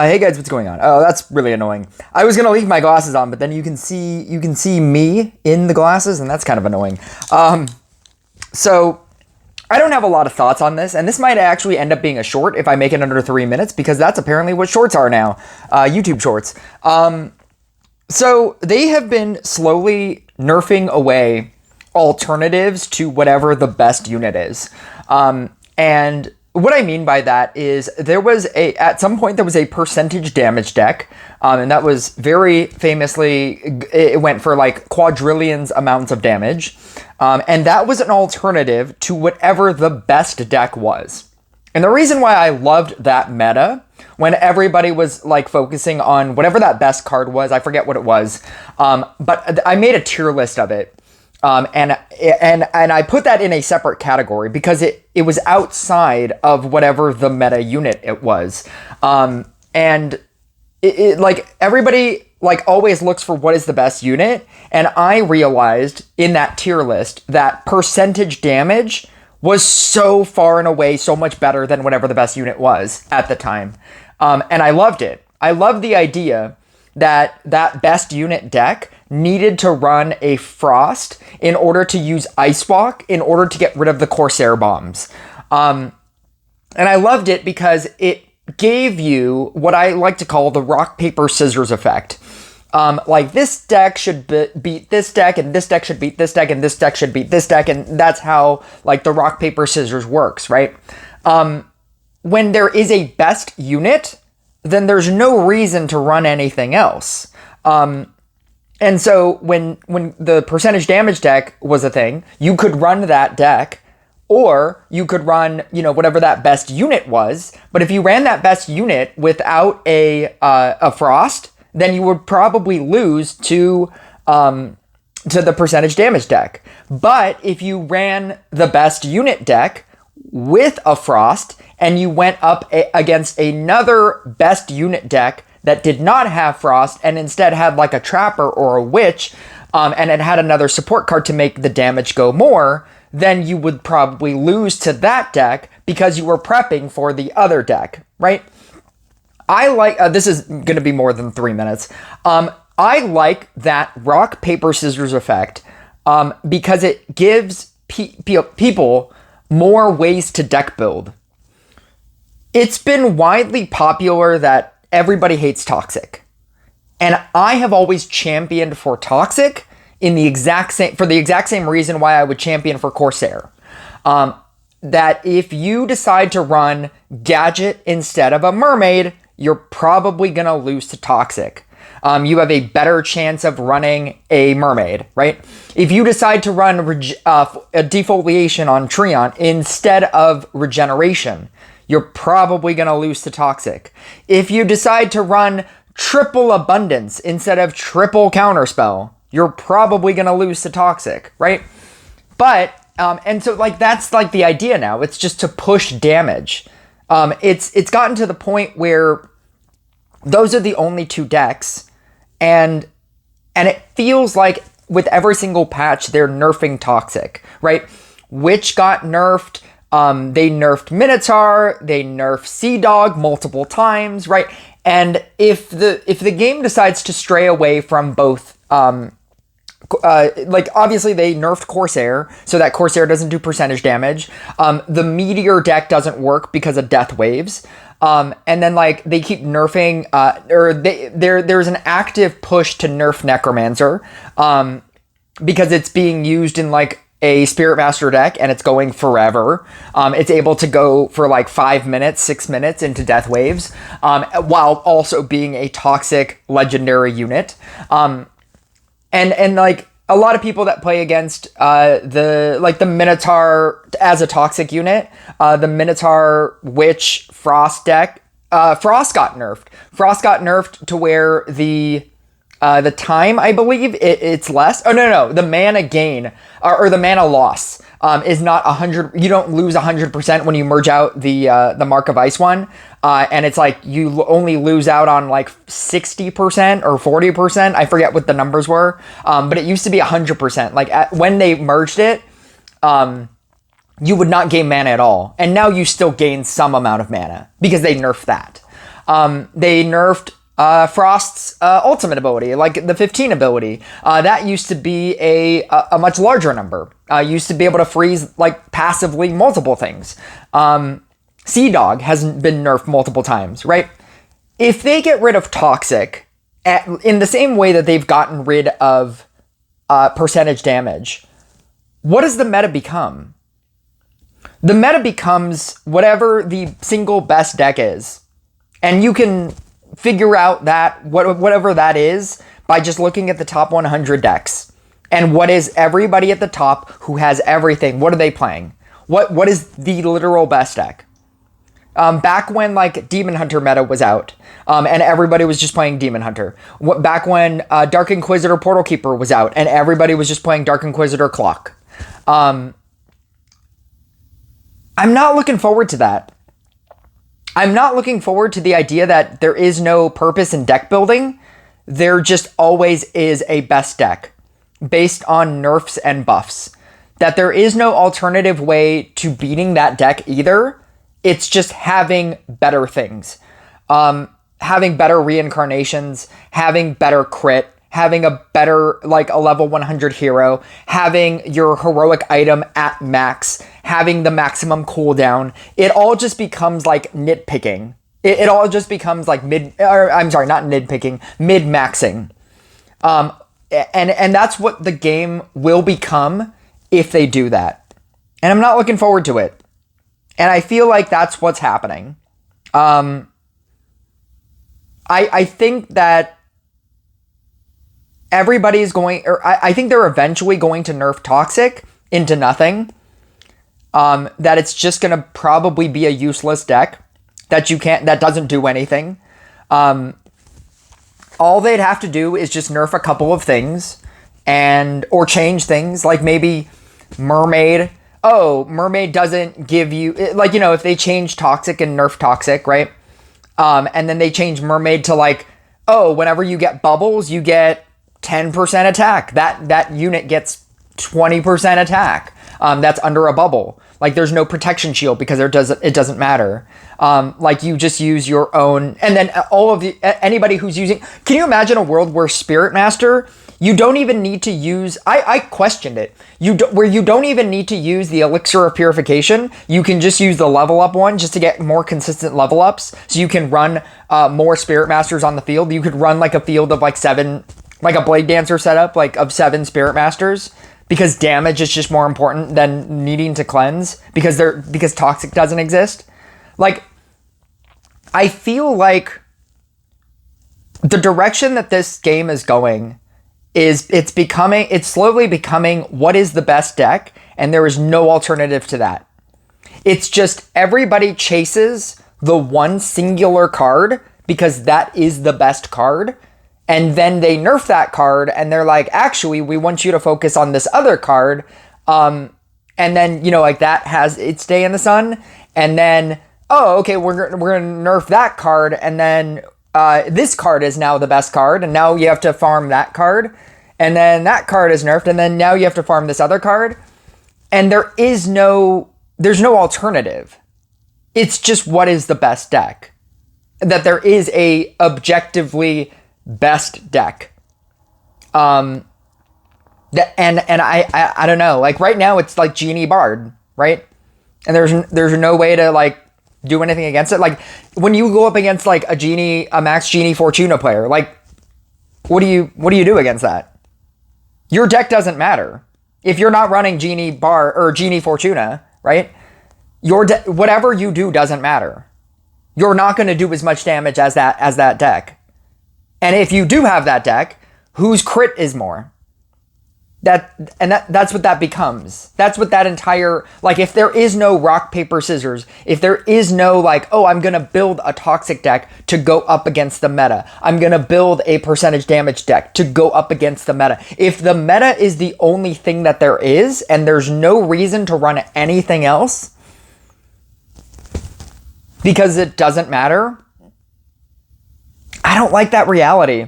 Hey guys, what's going on? Oh, that's really annoying. I was gonna leave my glasses on, but then you can see me in the glasses, and that's kind of annoying. So I don't have a lot of thoughts on this, and this might actually end up being a short if I make it under 3 minutes, because that's apparently what shorts are now, YouTube shorts. So they have been slowly nerfing away alternatives to whatever the best unit is. And what I mean by that is at some point there was a percentage damage deck, and that was very famously, it went for like quadrillions amounts of damage. And that was an alternative to whatever the best deck was. And the reason why I loved that meta, when everybody was like focusing on whatever that best card was, I forget what it was, but I made a tier list of it. And I put that in a separate category because it was outside of whatever the meta unit it was. And it like everybody like always looks for what is the best unit. And I realized in that tier list that percentage damage was so far and away so much better than whatever the best unit was at the time. And I loved it. I loved the idea that best unit deck needed to run a Frost in order to use Ice Walk in order to get rid of the Corsair bombs. And I loved it because it gave you what I like to call the rock, paper, scissors effect. Like this deck should beat this deck, and this deck should beat this deck, and this deck should beat this deck, and that's how like the rock, paper, scissors works, right? When there is a best unit, then there's no reason to run anything else. And so when the percentage damage deck was a thing, you could run that deck, or you could run, whatever that best unit was. But if you ran that best unit without a Frost, then you would probably lose to the percentage damage deck. But if you ran the best unit deck with a Frost and you went up against another best unit deck that did not have Frost and instead had like a Trapper or a Witch, and it had another support card to make the damage go more, then you would probably lose to that deck because you were prepping for the other deck, right? I like, this is going to be more than 3 minutes. I like that rock, paper, scissors effect because it gives people more ways to deck build. It's been widely popular that everybody hates Toxic. And I have always championed for Toxic for the exact same reason why I would champion for Corsair. That if you decide to run Gadget instead of a Mermaid, you're probably going to lose to Toxic. You have a better chance of running a Mermaid, right? If you decide to run a Defoliation on Treant instead of Regeneration, you're probably going to lose to Toxic. If you decide to run triple Abundance instead of triple Counterspell, you're probably going to lose to Toxic, right? But, and so like that's like the idea now. It's just to push damage. It's gotten to the point where those are the only two decks, and it feels like with every single patch they're nerfing Toxic, right? Witch got nerfed. They nerfed Minotaur, they nerfed Sea Dog multiple times, right? And if the game decides to stray away from both, like obviously they nerfed Corsair, so that Corsair doesn't do percentage damage. The Meteor deck doesn't work because of Death Waves. And then like they keep nerfing, there's an active push to nerf Necromancer, because it's being used in like a Spirit Master deck, and it's going forever. It's able to go for like 5 minutes, 6 minutes into Death Waves, while also being a Toxic legendary unit. And like a lot of people that play against the Minotaur as a Toxic unit, the Minotaur Witch Frost deck, Frost got nerfed. Frost got nerfed to where the time, I believe, it's less. Oh, no. The mana gain, or the mana loss, is not 100. You don't lose 100% when you merge out the Mark of Ice one. And it's like you only lose out on like 60% or 40%. I forget what the numbers were. But it used to be 100%. Like when they merged it, you would not gain mana at all. And now you still gain some amount of mana because they nerfed that. They nerfed Frost's ultimate ability, like the 15 ability. That used to be a much larger number. Used to be able to freeze like passively multiple things. Sea Dog has been nerfed multiple times, right? If they get rid of Toxic in the same way that they've gotten rid of percentage damage, what does the meta become? The meta becomes whatever the single best deck is. And you can figure out that whatever that is by just looking at the top 100 decks. And what is everybody at the top who has everything? What are they playing? What is the literal best deck? Back when like Demon Hunter meta was out, and everybody was just playing Demon Hunter. Back when Dark Inquisitor Portal Keeper was out, and everybody was just playing Dark Inquisitor Clock. I'm not looking forward to that. I'm not looking forward to the idea that there is no purpose in deck building. There just always is a best deck based on nerfs and buffs. That there is no alternative way to beating that deck either. It's just having better things. Having better reincarnations, having better crit, having a better, like a level 100 hero, having your heroic item at max, having the maximum cooldown. It all just becomes like nitpicking. It all just becomes like mid-maxing. And that's what the game will become if they do that. And I'm not looking forward to it. And I feel like that's what's happening. I think that everybody's going, or I think they're eventually going to nerf Toxic into nothing. That it's just going to probably be a useless deck that doesn't do anything. All they'd have to do is just nerf a couple of things or change things, like maybe Mermaid. Oh, Mermaid doesn't give you, like, you know, if they change Toxic and nerf Toxic, right? And then they change Mermaid to like, oh, whenever you get bubbles, you get 10% attack. That unit gets 20% attack. That's under a bubble. Like there's no protection shield because it doesn't matter. Like you just use your own, and then anybody who's using, can you imagine a world where Spirit Master, you don't even need to use, I questioned it, where you don't even need to use the Elixir of Purification. You can just use the level up one just to get more consistent level ups. So you can run more Spirit Masters on the field. You could run like a field of like 7, like a Blade Dancer setup, like of 7 Spirit Masters, because damage is just more important than needing to cleanse because Toxic doesn't exist. Like, I feel like the direction that this game is going is it's slowly becoming what is the best deck, and there is no alternative to that. It's just everybody chases the one singular card because that is the best card. And then they nerf that card and they're like, actually, we want you to focus on this other card. And then, you know, like that has its day in the sun. And then, oh, okay, we're going to nerf that card. And then this card is now the best card. And now you have to farm that card. And then that card is nerfed. And then now you have to farm this other card. And there's no alternative. It's just what is the best deck. That there is a objectively best deck. I don't know, like right now it's like Genie Bard, right? And there's no way to like do anything against it. Like when you go up against like a max Genie Fortuna player, like what do you do against that? Your deck doesn't matter if you're not running Genie Bard or Genie Fortuna, right? Whatever you do doesn't matter. You're not going to do as much damage as that deck. And if you do have that deck, whose crit is more? That's what that becomes. That's what that entire, like, if there is no rock, paper, scissors, if there is no, like, oh, I'm going to build a Toxic deck to go up against the meta. I'm going to build a percentage damage deck to go up against the meta. If the meta is the only thing that there is, and there's no reason to run anything else, because it doesn't matter, I don't like that reality.